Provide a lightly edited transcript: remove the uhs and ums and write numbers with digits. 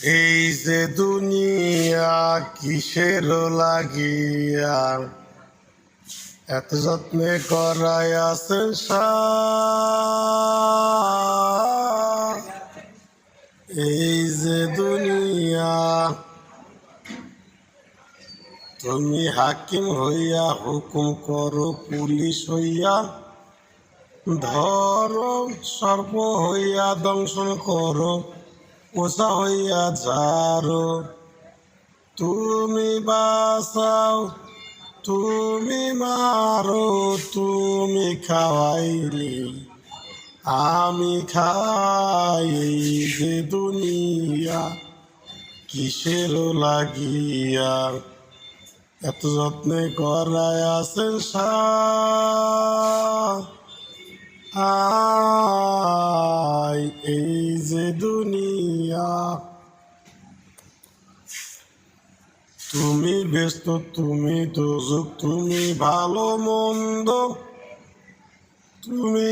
এই যে দুনিয়া কিসের লাগিয়া এত যত্নে করাই আছেন সার। এই যে দুনিয়া তুমি হাকিম হইয়া হুকুম করো, পুলিশ হইয়া ধরো, সর্প হইয়া দংশন করো, পোষা হইয়া ঝাড়ো। তুমি বাঁচাও, তুমি মারো, তুমি খাওয়াইলে আমি খাই। এই যে দুনিয়া কিসের লাগিয়া এত যত্নে করায় আছেন সার। এই যে দুনিয়া তুমি ব্যস্ত, তুমি দোজক, তুমি ভালো মন্দ, তুমি